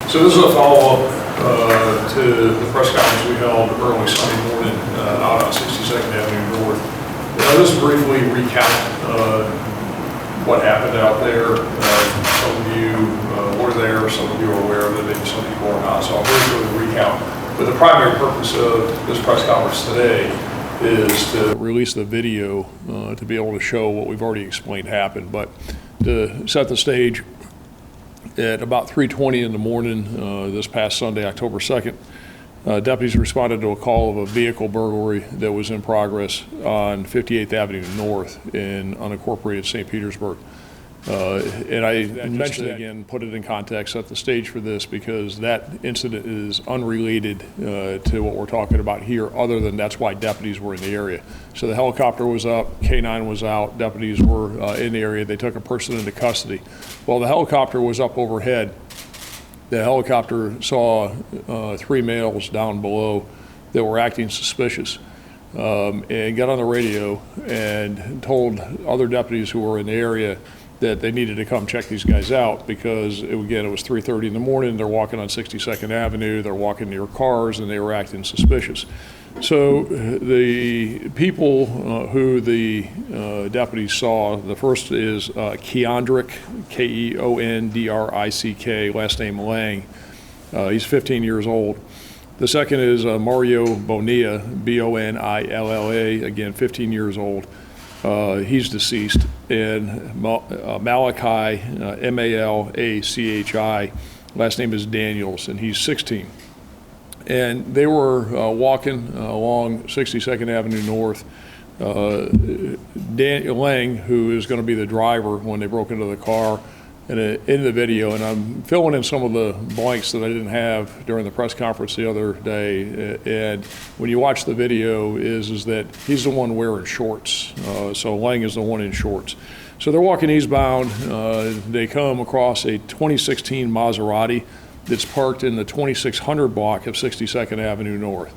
So this is a follow-up to the press conference we held early Sunday morning out on 62nd Avenue North. Just briefly recount what happened out there. Some of you were there, some of you are aware of it, maybe some people are not, so I'll briefly recount. But the primary purpose of this press conference today is to release the video to be able to show what we've already explained happened. But to set the stage, at about 3:20 in the morning this past Sunday, October 2nd, deputies responded to a call of a vehicle burglary that was in progress on 58th Avenue North in unincorporated St. Petersburg. And I mentioned it again, put it in context, set the stage for this because that incident is unrelated to what we're talking about here, other than that's why deputies were in the area. So the helicopter was up, K-9 was out, deputies were in the area. They took a person into custody. While the helicopter was up overhead, the helicopter saw 3 males down below that were acting suspicious and got on the radio and told other deputies who were in the area that they needed to come check these guys out because, again, it was 3:30 in the morning, they're walking on 62nd Avenue, they're walking near cars, and they were acting suspicious. So the people who the deputies saw, the first is Keondrick, Keondrick, last name Lang. He's 15 years old. The second is Mario Bonilla, Bonilla, again, 15 years old. He's deceased. And Malachi, Malachi, last name is Daniels, and he's 16. And they were walking along 62nd Avenue North. Lang, who is going to be the driver when they broke into the car, and in the video, and I'm filling in some of the blanks that I didn't have during the press conference the other day. And when you watch the video, is that he's the one wearing shorts. So Lang is the one in shorts. So they're walking eastbound. They come across a 2016 Maserati that's parked in the 2600 block of 62nd Avenue North.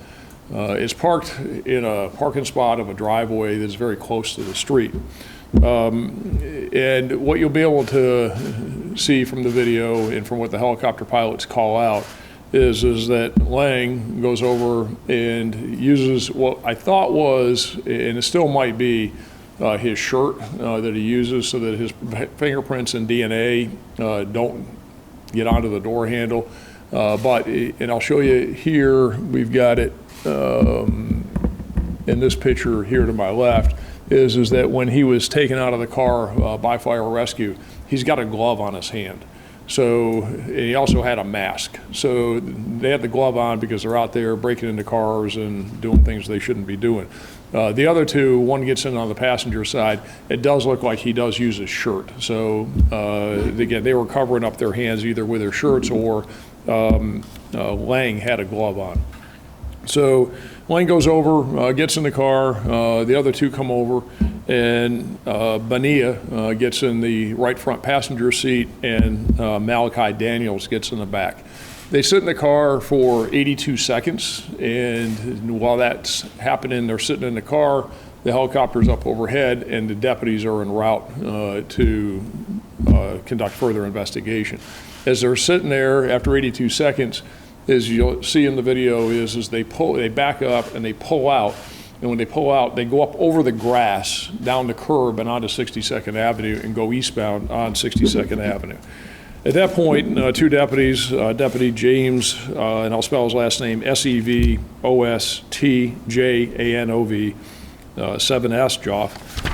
It's parked in a parking spot of a driveway that's very close to the street. And what you'll be able to see from the video and from what the helicopter pilots call out is that Lang goes over and uses what I thought was, and it still might be, his shirt that he uses so that his fingerprints and DNA don't get onto the door handle. And I'll show you here, we've got it in this picture here to my left, is that when he was taken out of the car by fire rescue, he's got a glove on his hand. So, and he also had a mask. So they had the glove on because they're out there breaking into cars and doing things they shouldn't be doing. The other two, one gets in on the passenger side. It does look like he does use his shirt. So again, they were covering up their hands either with their shirts or Lang had a glove on. So Lang goes over, gets in the car, the other two come over, and Bonilla gets in the right front passenger seat, and Malachi Daniels gets in the back. They sit in the car for 82 seconds, and while that's happening, they're sitting in the car, the helicopter's up overhead, and the deputies are en route to conduct further investigation. As they're sitting there after 82 seconds, as you'll see in the video, is they back up and they pull out. And when they pull out, they go up over the grass, down the curb and onto 62nd Avenue and go eastbound on 62nd Avenue. At that point, two deputies, Deputy James, and I'll spell his last name, Sevostjanov, 7S Joff,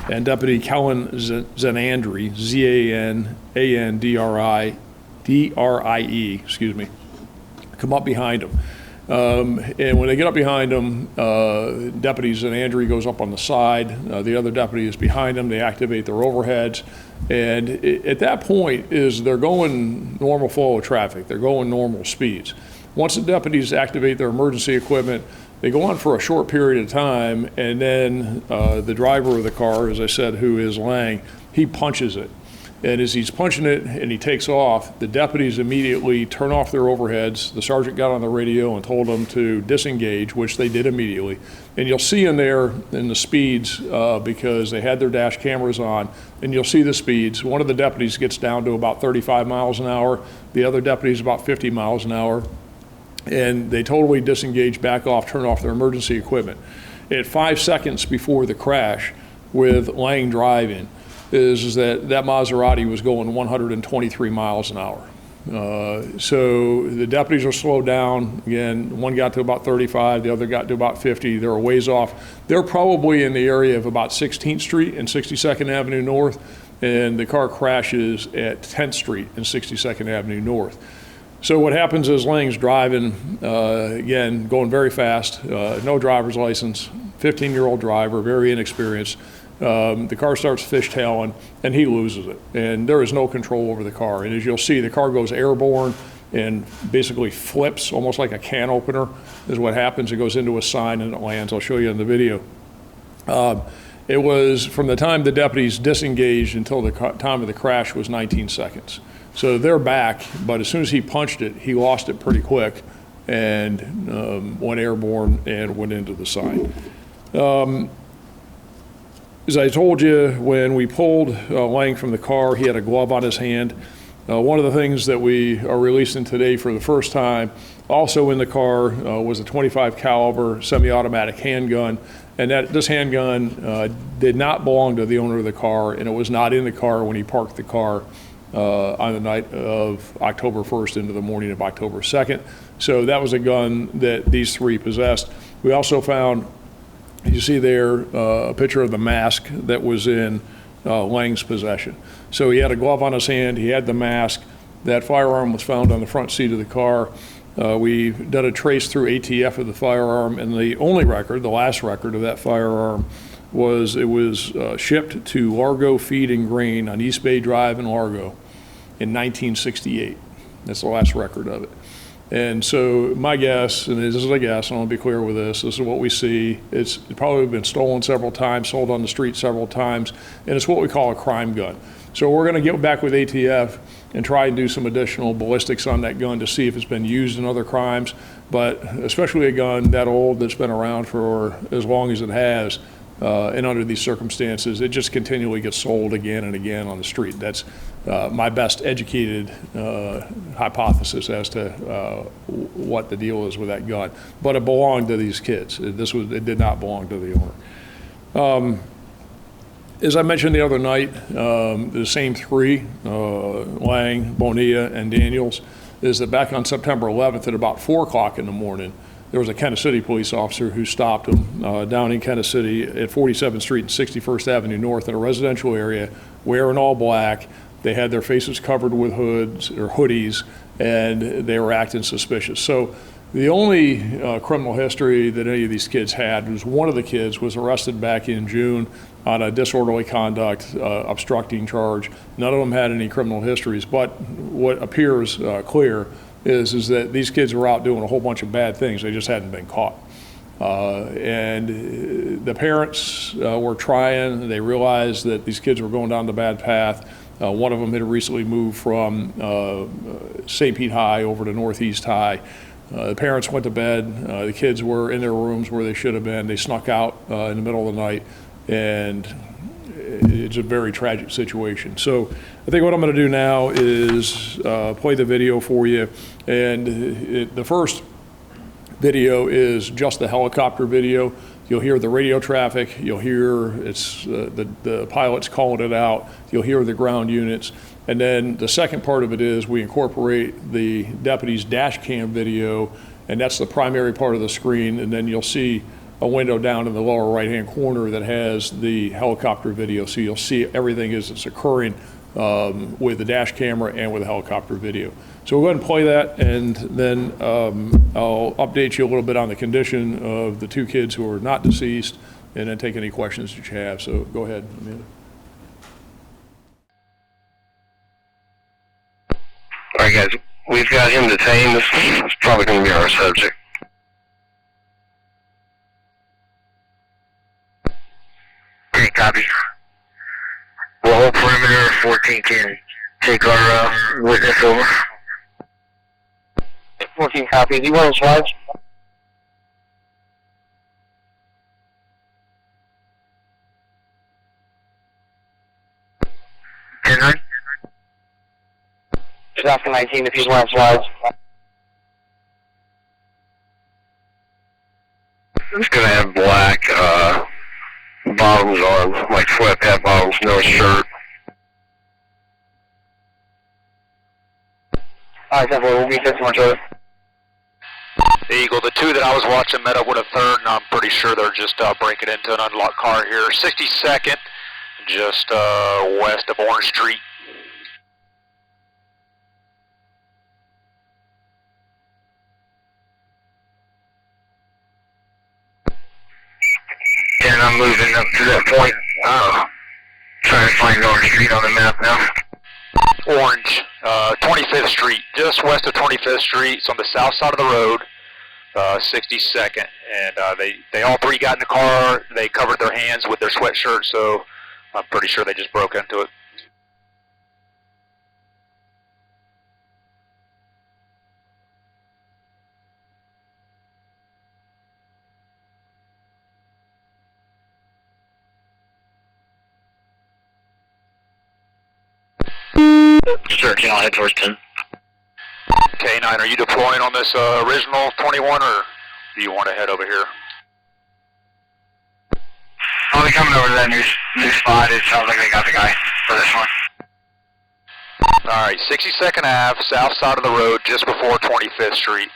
and Deputy Kellen Zanandri, Zanandrie, excuse me, come up behind him. And when they get up behind him, Deputy Zanandri goes up on the side. The other deputy is behind him. They activate their overheads. And at that point they're going normal flow of traffic. They're going normal speeds. Once the deputies activate their emergency equipment, they go on for a short period of time, and then the driver of the car, as I said, who is Lang, he punches it. And as he's punching it and he takes off, the deputies immediately turn off their overheads. The sergeant got on the radio and told them to disengage, which they did immediately. And you'll see in there in the speeds, because they had their dash cameras on, and you'll see the speeds. One of the deputies gets down to about 35 miles an hour. The other deputy's about 50 miles an hour. And they totally disengage, back off, turn off their emergency equipment. At 5 seconds before the crash with Lang driving, is that Maserati was going 123 miles an hour. So the deputies are slowed down. Again, one got to about 35, the other got to about 50. They're a ways off. They're probably in the area of about 16th Street and 62nd Avenue North, and the car crashes at 10th Street and 62nd Avenue North. So what happens is Lang's driving, again, going very fast, no driver's license, 15-year-old driver, very inexperienced. The car starts fishtailing, and he loses it. And there is no control over the car. And as you'll see, the car goes airborne and basically flips, almost like a can opener is what happens. It goes into a sign and it lands. I'll show you in the video. It was from the time the deputies disengaged until the time of the crash was 19 seconds. So they're back, but as soon as he punched it, he lost it pretty quick and went airborne and went into the sign. As I told you, when we pulled Lang from the car, he had a glove on his hand. One of the things that we are releasing today for the first time, also in the car, was a .25 caliber semi-automatic handgun. And this handgun did not belong to the owner of the car, and it was not in the car when he parked the car on the night of October 1st into the morning of October 2nd. So that was a gun that these three possessed. We also found, you see there, a picture of the mask that was in Lang's possession. So he had a glove on his hand, he had the mask. That firearm was found on the front seat of the car. We did a trace through ATF of the firearm, and the only record, the last record of that firearm, was it was shipped to Largo Feed and Grain on East Bay Drive in Largo in 1968. That's the last record of it. And so my guess, and this is a guess, and I want to be clear with this is what we see. It's probably been stolen several times, sold on the street several times, and it's what we call a crime gun. So we're going to get back with ATF and try and do some additional ballistics on that gun to see if it's been used in other crimes. But especially a gun that old that's been around for as long as it has, and under these circumstances, it just continually gets sold again and again on the street. That's my best educated hypothesis as to what the deal is with that gun. But it belonged to these kids. It did not belong to the owner. As I mentioned the other night, the same three, Lang, Bonilla, and Daniels, is that back on September 11th at about 4 o'clock in the morning, there was a Kansas City police officer who stopped them down in Kansas City at 47th Street and 61st Avenue North in a residential area, wearing all black. They had their faces covered with hoods or hoodies, and they were acting suspicious. So the only criminal history that any of these kids had was one of the kids was arrested back in June on a disorderly conduct, obstructing charge. None of them had any criminal histories, but what appears clear is that these kids were out doing a whole bunch of bad things. They just hadn't been caught. And the parents were trying. They realized that these kids were going down the bad path. One of them had recently moved from St. Pete High over to Northeast High. The parents went to bed. The kids were in their rooms where they should have been. They snuck out in the middle of the night, and it's a very tragic situation. So I think what I'm going to do now is play the video for you. And the first video is just the helicopter video. You'll hear the radio traffic. You'll hear the pilots calling it out. You'll hear the ground units. And then the second part of it is we incorporate the deputy's dash cam video, and that's the primary part of the screen. And then you'll see a window down in the lower right-hand corner that has the helicopter video. So you'll see everything as it's occurring with the dash camera and with the helicopter video. So we'll go ahead and play that, and then I'll update you a little bit on the condition of the two kids who are not deceased, and then take any questions that you have. So go ahead, Amanda. All right, guys, we've got him detained. This is probably going to be our subject. Great, copy. We'll hold perimeter. 14 can take our witness over. 14 copy. Do you want to slide? 10-9. Just after 19 if he's wearing slides. It's gonna have black bottoms on, like sweatpant bottoms, no shirt. Alright, definitely, we'll be 51 short. Eagle, the two that I was watching met up with a third, and I'm pretty sure they're just breaking into an unlocked car here. 62nd, just west of Orange Street. And I'm moving up to that point. Trying to find Orange Street on the map now. Orange, 25th Street, just west of 25th Street. It's on the south side of the road, 62nd. And they all three got in the car. They covered their hands with their sweatshirts, so I'm pretty sure they just broke into it. Searching, I'll head towards 10. K9, are you deploying on this original 21, or do you want to head over here? I'll be coming over to that new spot. It sounds like they got the guy for this one. Alright, 62nd Ave, south side of the road, just before 25th Street.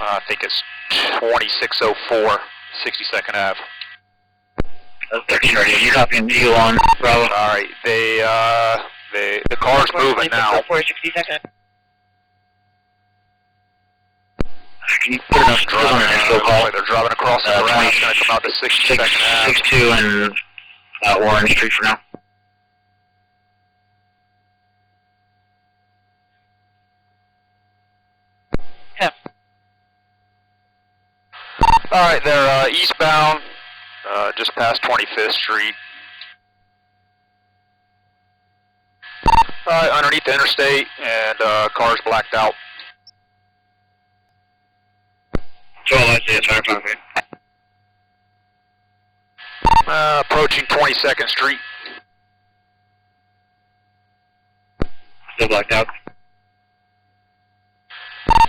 I think it's 2604, 62nd Ave. 13 radio, you copying you on Bravo. Alright, the car's moving now. 62nd. Can you put enough drive on there, so call? They're driving across the grass, gonna come out to 62nd Ave. 62 and Orange Street for now. Alright, they're eastbound, just past 25th Street. Underneath the interstate, and car's blacked out. 12, I see it, sorry, front of me. Approaching 22nd Street. Still blacked out.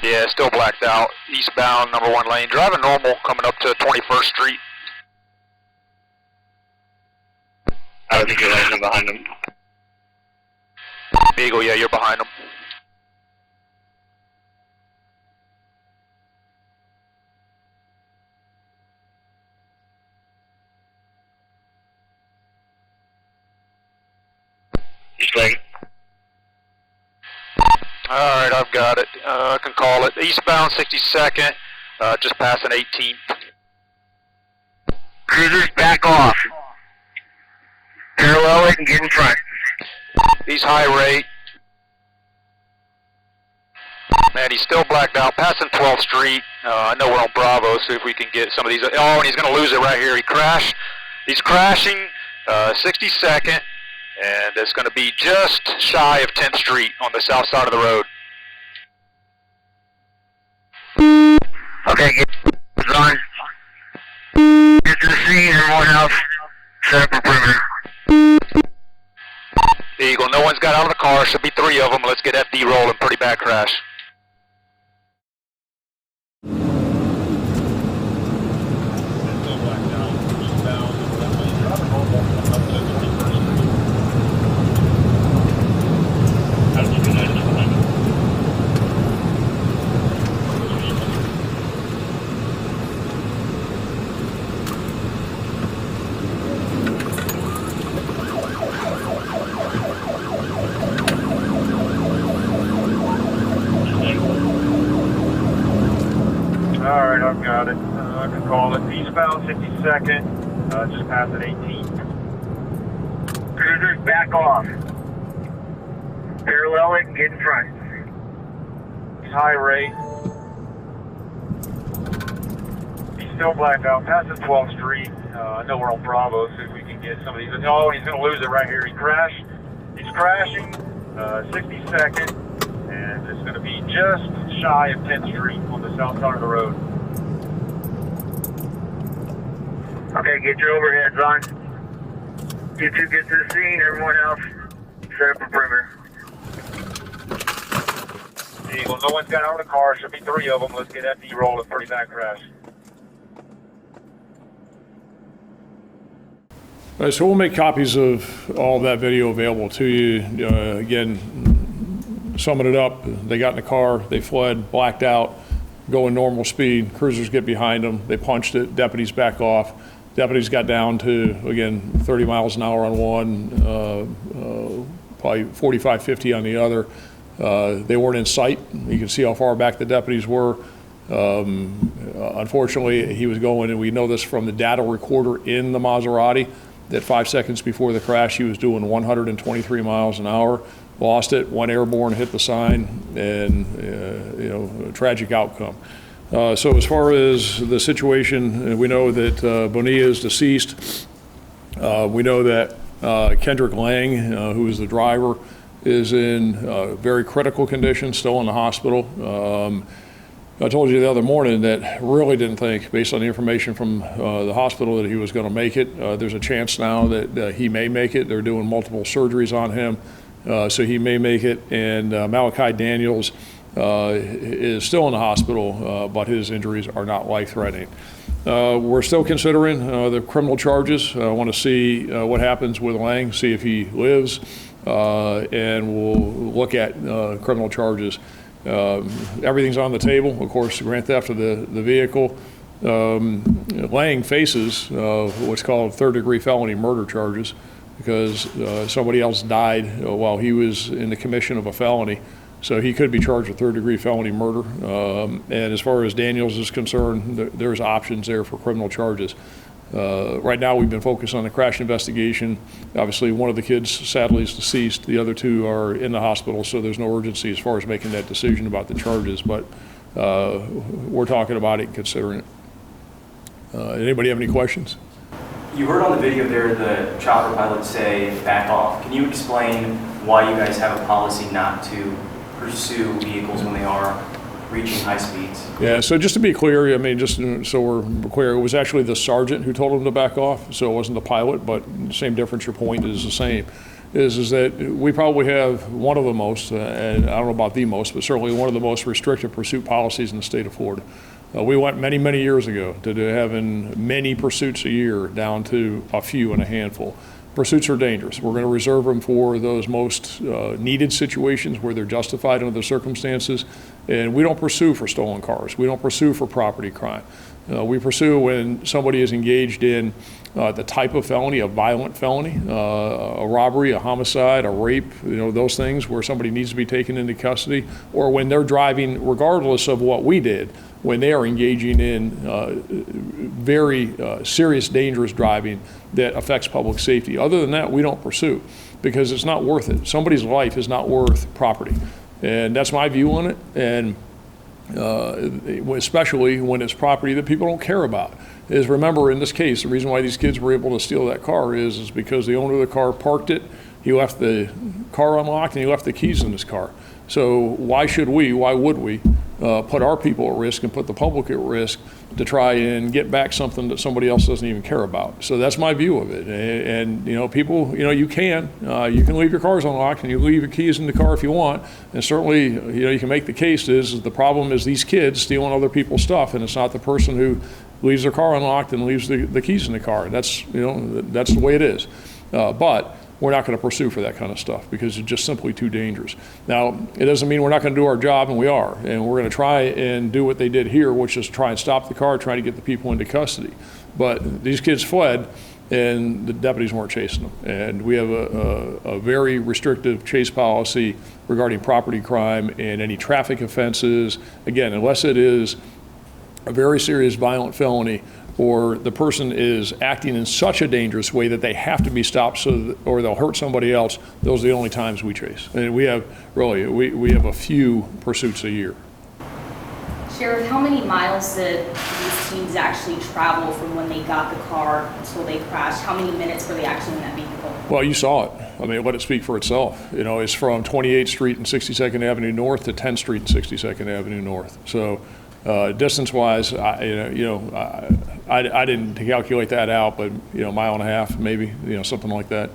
Yeah, still blacked out. Eastbound, number 1 lane. Driving normal, coming up to 21st Street. I don't think you're landing behind them. Eagle, yeah, you're behind them. East leg. Alright, I've got it. I can call it. Eastbound 62nd, just passing 18th. Cruisers, back off. Parallel it and get in front. He's high rate. Man, he's still blacked out. Passing 12th Street. I know we're on Bravo, so if we can get some of these. Oh, and he's going to lose it right here. He crashed. He's crashing 62nd, and it's going to be just shy of 10th Street on the south side of the road. Okay, get on. Get to the scene, everyone else. Set up a perimeter. Eagle, no one's got out of the car. Should be 3 of them. Let's get FD rolling. Pretty bad crash. Alright, I've got it. I can call it. Eastbound 52nd, just past at 18. Cruisers, back off. Parallel it and get in front. High rate. still blacked out, passing 12th Street. I know we're on Bravo, see if we can get some of these. Oh, he's going to lose it right here. He crashed. He's crashing, 62nd, and it's going to be just shy of 10th Street on the south side of the road. Okay, get your overheads on. You two get to the scene, everyone else set up a perimeter. Eagle, no one's got out of the car, should be 3 of them. Let's get FD rolling, pretty bad crash. All right, so we'll make copies of all that video available to you. Again, summing it up, they got in the car, they fled, blacked out, going normal speed. Cruisers get behind them, they punched it, deputies back off. Deputies got down to, again, 30 miles an hour on one, probably 45, 50 on the other. They weren't in sight. You can see how far back the deputies were. Unfortunately, he was going, and we know this from the data recorder in the Maserati, that 5 seconds before the crash, he was doing 123 miles an hour, lost it, went airborne, hit the sign, and a tragic outcome. So as far as the situation, we know that Bonilla is deceased. We know that Kendrick Lang, who is the driver, is in very critical condition, still in the hospital. I told you the other morning that really didn't think, based on the information from the hospital, that he was going to make it. There's a chance now that he may make it. They're doing multiple surgeries on him, so he may make it. And Malachi Daniels is still in the hospital, but his injuries are not life-threatening. We're still considering the criminal charges. I want to see what happens with Lang, see if he lives, and we'll look at criminal charges. Everything's on the table. Of course, grand theft of the vehicle. Lang faces what's called third-degree felony murder charges because somebody else died while he was in the commission of a felony. So he could be charged with third-degree felony murder. And as far as Daniels is concerned, there's options there for criminal charges. Right now, we've been focused on the crash investigation. Obviously, one of the kids, sadly, is deceased. The other 2 are in the hospital, so there's no urgency as far as making that decision about the charges. But we're talking about it and considering it. Anybody have any questions? You heard on the video there the chopper pilot say, back off. Can you explain why you guys have a policy not to pursue vehicles when they are reaching high speeds? Yeah, so just to be clear, I mean, just so we're clear, it was actually the sergeant who told him to back off, so it wasn't the pilot, but same difference, your point is the same, is that we probably have one of the most, and I don't know about the most, but certainly one of the most restrictive pursuit policies in the state of Florida. We went many, many years ago to having many pursuits a year down to a few and a handful. Pursuits are dangerous. We're going to reserve them for those most needed situations where they're justified under the circumstances. And we don't pursue for stolen cars. We don't pursue for property crime. We pursue when somebody is engaged in the type of felony, a violent felony, a robbery, a homicide, a rape, those things where somebody needs to be taken into custody, or when they're driving, regardless of what we did, when they are engaging in very serious, dangerous driving that affects public safety. Other than that, we don't pursue because it's not worth it. Somebody's life is not worth property. And that's my view on it. And especially when it's property that people don't care about. Is remember, in this case, the reason why these kids were able to steal that car is because the owner of the car parked it, he left the car unlocked, and he left the keys in his car. So why would we put our people at risk and put the public at risk to try and get back something that somebody else doesn't even care about? So that's my view of it. And people, you can leave your cars unlocked and you leave your keys in the car if you want. And certainly, you can make the case is the problem is these kids stealing other people's stuff, and it's not the person who leaves their car unlocked and leaves the keys in the car. That's the way it is. But we're not going to pursue for that kind of stuff because it's just simply too dangerous. Now, it doesn't mean we're not going to do our job, and we are. And we're going to try and do what they did here, which is try and stop the car, try to get the people into custody. But these kids fled, and the deputies weren't chasing them. And we have a very restrictive chase policy regarding property crime and any traffic offenses. Again, unless it is a very serious violent felony, or the person is acting in such a dangerous way that they have to be stopped or they'll hurt somebody else, those are the only times we chase. And we have a few pursuits a year. Sheriff, how many miles did these teens actually travel from when they got the car until they crashed? How many minutes were they actually in that vehicle? Well, you saw it. I mean, let it speak for itself. You know, it's from 28th Street and 62nd Avenue North to 10th Street and 62nd Avenue North. So distance-wise, I didn't calculate that out, but, mile and a half, maybe, something like that.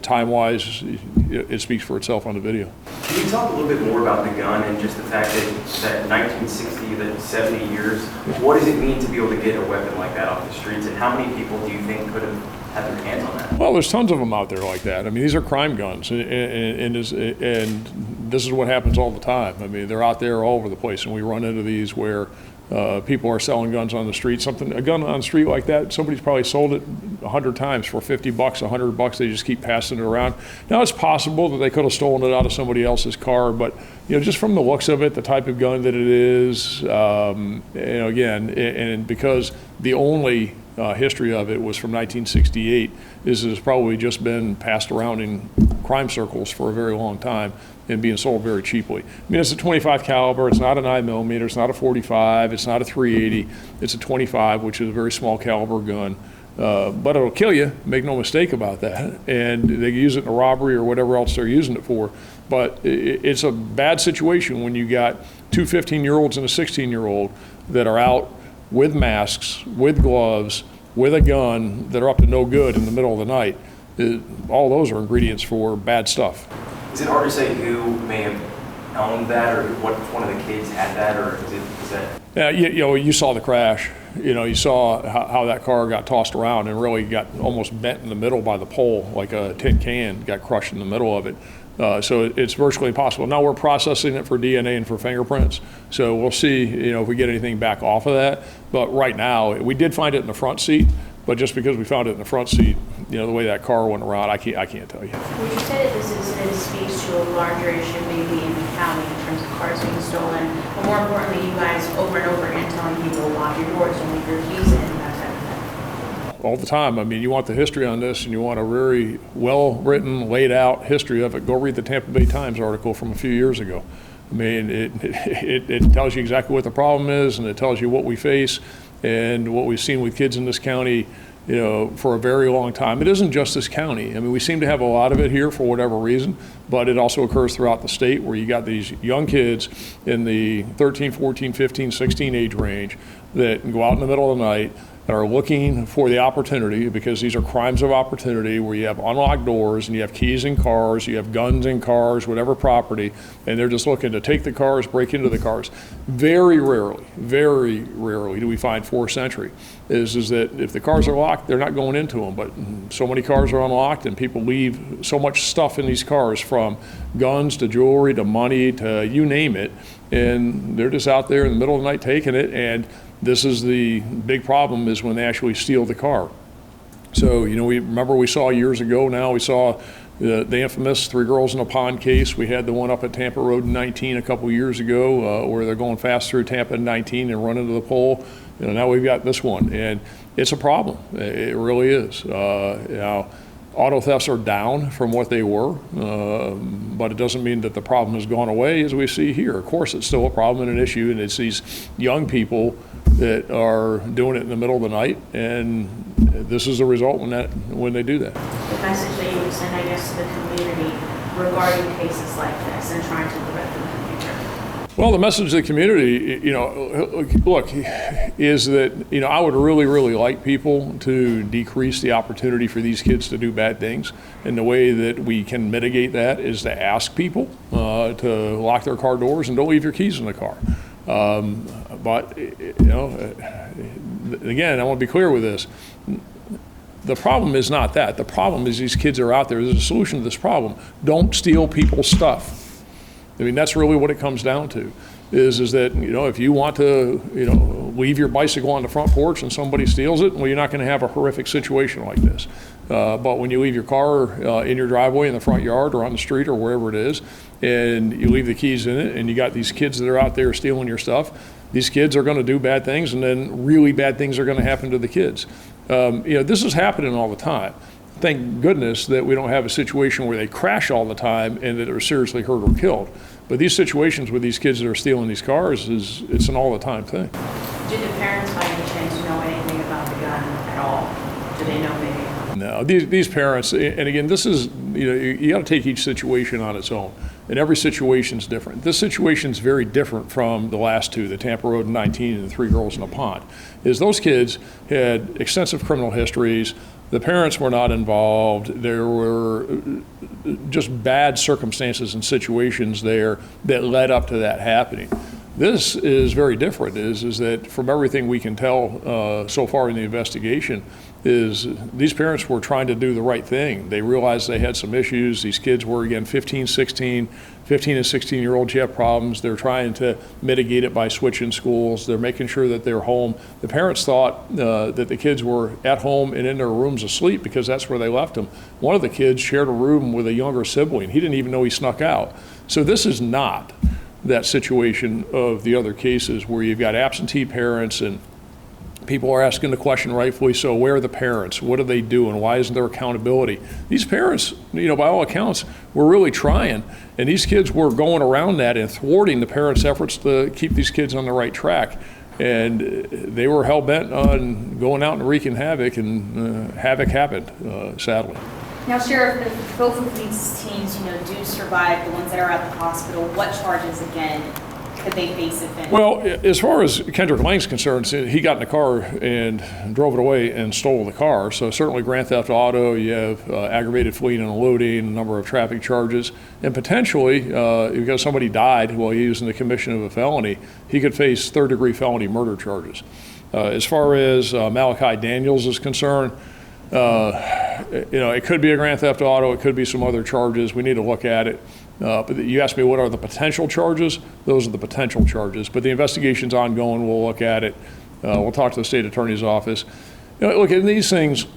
Time-wise, it speaks for itself on the video. Can you talk a little bit more about the gun and just the fact that 1960, that 70 years, what does it mean to be able to get a weapon like that off the streets, and how many people do you think could have had their hands on that? Well, there's tons of them out there like that. I mean, these are crime guns, and this is what happens all the time. I mean, they're out there all over the place, and we run into these where people are selling guns on the street. A gun on the street like that, somebody's probably sold it 100 times for $50, $100. They just keep passing it around. Now, it's possible that they could have stolen it out of somebody else's car, but just from the looks of it, the type of gun that it is, again, and because the only history of it was from 1968, it's probably just been passed around in crime circles for a very long time and being sold very cheaply. I mean, it's a 25 caliber, it's not a 9mm, it's not a 45, it's not a 380, it's a 25, which is a very small caliber gun. But it'll kill you, make no mistake about that. And they use it in a robbery or whatever else they're using it for. But it's a bad situation when you got two 15-year-olds and a 16-year-old that are out with masks, with gloves, with a gun that are up to no good in the middle of the night. All those are ingredients for bad stuff. Is it hard to say who may have owned that, or what if one of the kids had that, or is that? Yeah, you saw the crash. You saw how that car got tossed around and really got almost bent in the middle by the pole, like a tin can got crushed in the middle of it. So it's virtually impossible. Now we're processing it for DNA and for fingerprints. So we'll see, if we get anything back off of that. But right now, we did find it in the front seat. But just because we found it in the front seat, the way that car went around, I can't tell you. Would you say that this incident speaks to a larger issue maybe in the county in terms of cars being stolen, but more importantly, you guys over and over again telling people lock your doors, don't leave your keys in, that type of thing? All the time. I mean, you want the history on this, and you want a very well-written, laid-out history of it. Go read the Tampa Bay Times article from a few years ago. I mean, it tells you exactly what the problem is, and it tells you what we face and what we've seen with kids in this county, for a very long time. It isn't just this county. I mean, we seem to have a lot of it here for whatever reason, but it also occurs throughout the state where you got these young kids in the 13, 14, 15, 16 age range that go out in the middle of the night that are looking for the opportunity, because these are crimes of opportunity where you have unlocked doors and you have keys in cars, you have guns in cars, whatever property, and they're just looking to take the cars, break into the cars. Very rarely do we find forced entry. Is that if the cars are locked, they're not going into them, but so many cars are unlocked and people leave so much stuff in these cars, from guns to jewelry to money to you name it, and they're just out there in the middle of the night taking it. And this is the big problem, is when they actually steal the car. So, we saw years ago now, we saw the infamous 3 girls in a pond case. We had the one up at Tampa Road in 19 a couple years ago where they're going fast through Tampa in 19 and run into the pole. Now we've got this one, and it's a problem. It really is. Auto thefts are down from what they were, but it doesn't mean that the problem has gone away as we see here. Of course, it's still a problem and an issue, and it's these young people that are doing it in the middle of the night, and this is the result when they do that. The message that you would send, I guess, to the community regarding cases like this and trying to prevent them in the future? Well, the message to the community, look, is that, I would really like people to decrease the opportunity for these kids to do bad things. And the way that we can mitigate that is to ask people to lock their car doors and don't leave your keys in the car. But, again, I want to be clear with this. The problem is not that. The problem is these kids are out there. There's a solution to this problem. Don't steal people's stuff. I mean, that's really what it comes down to, is that, if you want to, leave your bicycle on the front porch and somebody steals it, well, you're not going to have a horrific situation like this. But when you leave your car in your driveway, in the front yard, or on the street, or wherever it is, and you leave the keys in it, and you got these kids that are out there stealing your stuff, these kids are going to do bad things, and then really bad things are going to happen to the kids. This is happening all the time. Thank goodness that we don't have a situation where they crash all the time and that they're seriously hurt or killed. But these situations with these kids that are stealing these cars it's an all the time thing. Do the parents by any chance know anything about the gun at all? Do they know maybe? No, these parents, and again, this is, you got to take each situation on its own, and every situation's different. This situation's very different from the last two, the Tampa Road 19 and the 3 girls in a pond, is those kids had extensive criminal histories. The parents were not involved. There were just bad circumstances and situations there that led up to that happening. This is very different, is that from everything we can tell so far in the investigation, is these parents were trying to do the right thing. They realized they had some issues. These kids were, again, 15 and 16-year-olds who have problems. They're trying to mitigate it by switching schools. They're making sure that they're home. The parents thought that the kids were at home and in their rooms asleep because that's where they left them. One of the kids shared a room with a younger sibling. He didn't even know he snuck out. So this is not that situation of the other cases where you've got absentee parents and people are asking the question, rightfully so, where are the parents? What are they doing? Why isn't there accountability? These parents, by all accounts, were really trying, and these kids were going around that and thwarting the parents' efforts to keep these kids on the right track. And they were hell-bent on going out and wreaking havoc, and havoc happened, sadly. Now, Sheriff, if both of these teens, do survive, the ones that are at the hospital, what charges, again, could they face if any? Well, as far as Kendrick Lang's concerned, he got in the car and drove it away and stole the car. So certainly grand theft auto, you have aggravated fleeing and eluding, a number of traffic charges, and potentially, because somebody died while he was in the commission of a felony, he could face third-degree felony murder charges. As far as Malachi Daniels is concerned, it could be a grand theft auto, it could be some other charges. We need to look at it. But you asked me what are the potential charges? Those are the potential charges. But the investigation's ongoing. We'll look at it. We'll talk to the state attorney's office. Look, in these things,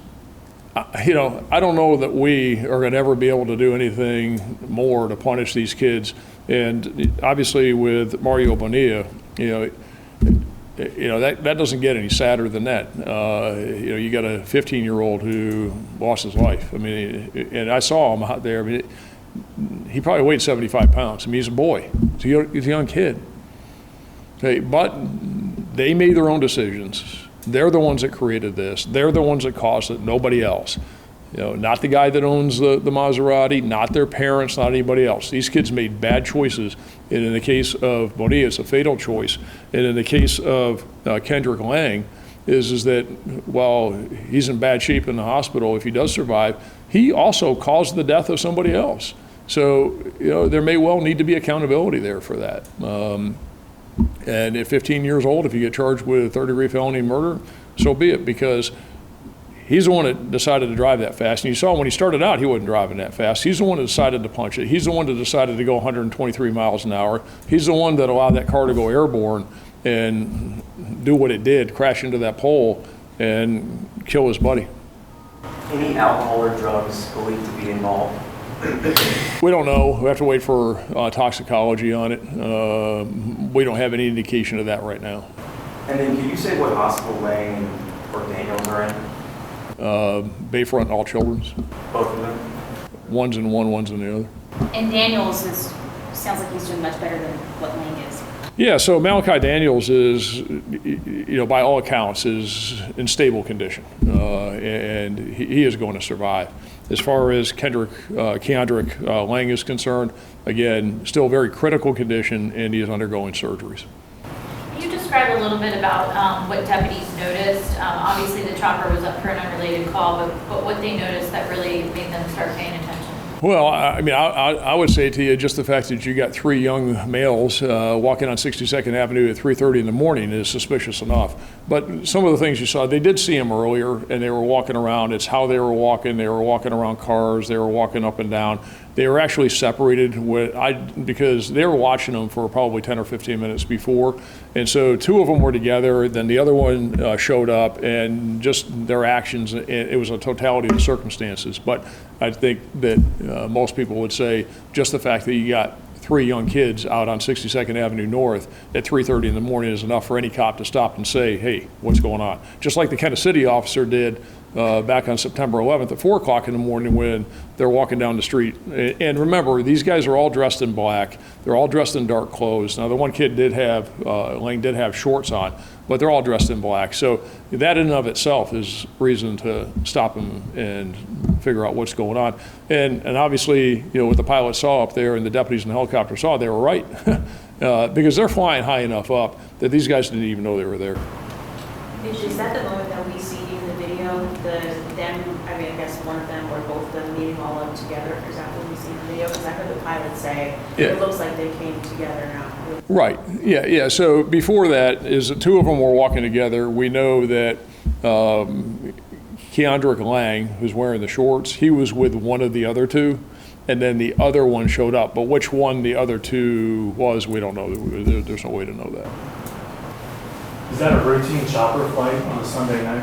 I don't know that we are going to ever be able to do anything more to punish these kids. And obviously with Mario Bonilla, that doesn't get any sadder than that. You got a 15-year-old who lost his life. And I saw him out there. He probably weighed 75 pounds. He's a boy. He's a young kid. Okay, but they made their own decisions. They're the ones that created this. They're the ones that caused it, nobody else. Not the guy that owns the Maserati, not their parents, not anybody else. These kids made bad choices. And in the case of Bonilla, it's a fatal choice. And in the case of Kendrick Lang, is that while he's in bad shape in the hospital, if he does survive, he also caused the death of somebody else. So, there may well need to be accountability there for that. And at 15 years old, if you get charged with third-degree felony murder, so be it, because he's the one that decided to drive that fast. And you saw when he started out, he wasn't driving that fast. He's the one that decided to punch it. He's the one that decided to go 123 miles an hour. He's the one that allowed that car to go airborne and do what it did, crash into that pole and kill his buddy. Any alcohol or drugs believed to be involved? We don't know. We have to wait for toxicology on it. We don't have any indication of that right now. And then can you say what hospital Lang or Daniels are in? Bayfront and All Children's. Both of them? One's in one, one's in the other. And Daniels sounds like he's doing much better than what Lang is. Yeah, so Malachi Daniels is, by all accounts, is in stable condition, and he is going to survive. As far as Kendrick Lang is concerned, again, still very critical condition, and he is undergoing surgeries. Can you describe a little bit about what deputies noticed? Obviously, the chopper was up for an unrelated call, but what they noticed that really made them start paying attention? Well, I would say to you, just the fact that you got 3 young males walking on 62nd Avenue at 3:30 in the morning is suspicious enough. But some of the things you saw, they did see them earlier, and they were walking around. It's how they were walking. They were walking around cars. They were walking up and down. They were actually separated because they were watching them for probably 10 or 15 minutes before. And so 2 of them were together, then the other one showed up, and just their actions, it was a totality of the circumstances. But I think that most people would say just the fact that you got 3 young kids out on 62nd Avenue North at 3:30 in the morning is enough for any cop to stop and say, hey, what's going on? Just like the Kansas City officer did back on September 11th at 4 o'clock in the morning when they're walking down the street. And remember, these guys are all dressed in black. They're all dressed in dark clothes. Now, the one kid did have, Lang did have shorts on, but they're all dressed in black. So that in and of itself is reason to stop them and figure out what's going on. And obviously, what the pilot saw up there and the deputies in the helicopter saw, they were right. Because they're flying high enough up that these guys didn't even know they were there. Is that the moment that we see in the video, I guess one of them or both of them meeting all up together? Is that what we see in the video? Because I heard the pilot say, it looks like they came together now. Right, yeah. So before that is the two of them were walking together. We know that Keandrick Lang, who's wearing the shorts, he was with one of the other two, and then the other one showed up. But which one the other two was, we don't know. There's no way to know that. Is that a routine chopper flight on a Sunday night?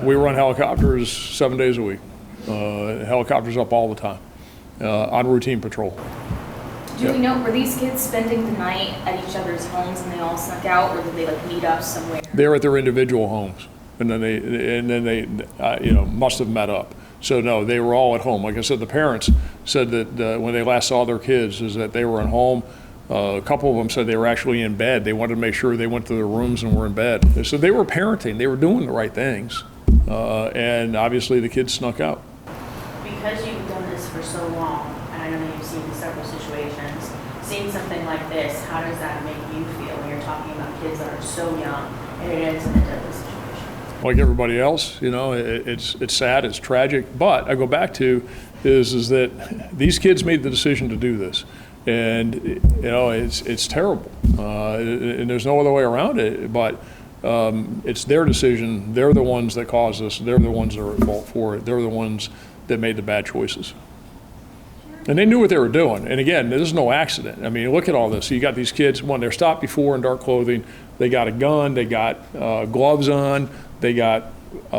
We run helicopters 7 days a week. Helicopters up all the time on routine patrol. Do we know, were these kids spending the night at each other's homes and they all snuck out, or did they meet up somewhere? They're at their individual homes, and then they must have met up. So no, they were all at home. Like I said, the parents said that when they last saw their kids is that they were at home. A couple of them said they were actually in bed. They wanted to make sure they went to their rooms and were in bed. So they were parenting. They were doing the right things. And obviously the kids snuck out. Because you've done this for so long, and I know you've seen several situations, seeing something like this, how does that make you feel when you're talking about kids that are so young and it ends in a deadly situation? Like everybody else, it's sad, it's tragic. But I go back to is that these kids made the decision to do this. And it's terrible, and there's no other way around it. But it's their decision. They're the ones that caused this. They're the ones that are at fault for it. They're the ones that made the bad choices. And they knew what they were doing. And again, this is no accident. I mean, look at all this. So you got these kids. One, they're stopped before in dark clothing. They got a gun. They got gloves on. They got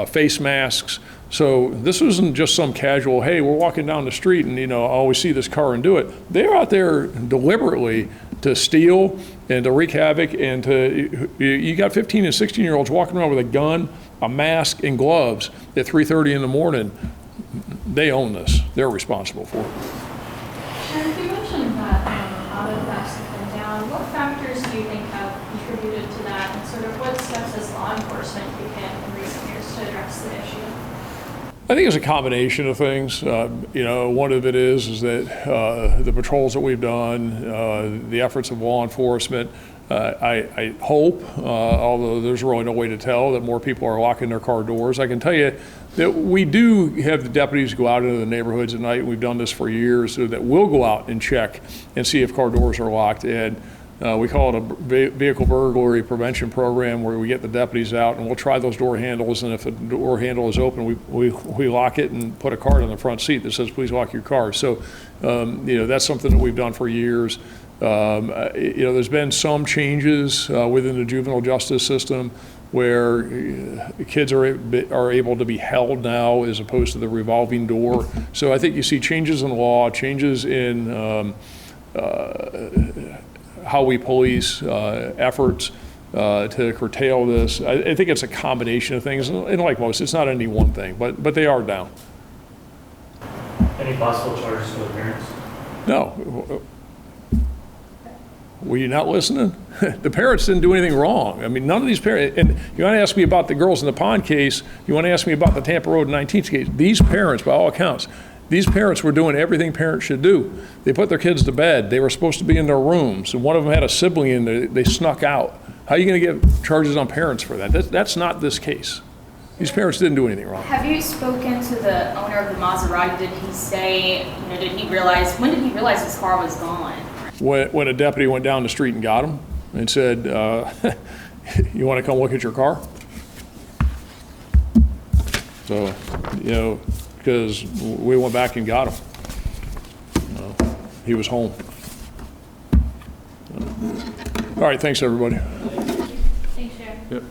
face masks. So this wasn't just some casual, hey, we're walking down the street and, I always see this car and do it. They're out there deliberately to steal and to wreak havoc and you got 15 and 16-year-olds walking around with a gun, a mask, and gloves at 3:30 in the morning. They own this. They're responsible for it. Sheriff, you mentioned that auto thefts have been down. What factors do you think have contributed to that, and sort of what steps has law enforcement taken in recent years to address the issue? I think it's a combination of things. One of it is that the patrols that we've done, the efforts of law enforcement. I hope, although there's really no way to tell, that more people are locking their car doors. I can tell you that we do have the deputies go out into the neighborhoods at night. We've done this for years, so that we'll go out and check and see if car doors are locked. And we call it a vehicle burglary prevention program, where we get the deputies out and we'll try those door handles, and if the door handle is open, we lock it and put a card on the front seat that says, please lock your car. So, that's something that we've done for years. There's been some changes within the juvenile justice system where kids are able to be held now as opposed to the revolving door. So I think you see changes in law, changes in how we police efforts to curtail this. I think it's a combination of things, and like most, it's not any one thing, but they are down. Any possible charges for the parents? No. Were you not listening? The parents didn't do anything wrong. I mean, none of these parents, and you want to ask me about the girls in the pond case, you want to ask me about the Tampa Road 19th case, these parents, by all accounts, these parents were doing everything parents should do. They put their kids to bed. They were supposed to be in their rooms, and one of them had a sibling in there. They snuck out. How are you going to get charges on parents for that? That's not this case. These parents didn't do anything wrong. Have you spoken to the owner of the Maserati? Did he say, when did he realize his car was gone? When a deputy went down the street and got him and said, you want to come look at your car? So, because we went back and got him. He was home. All right, thanks, everybody. Thanks, Sheriff. Yep.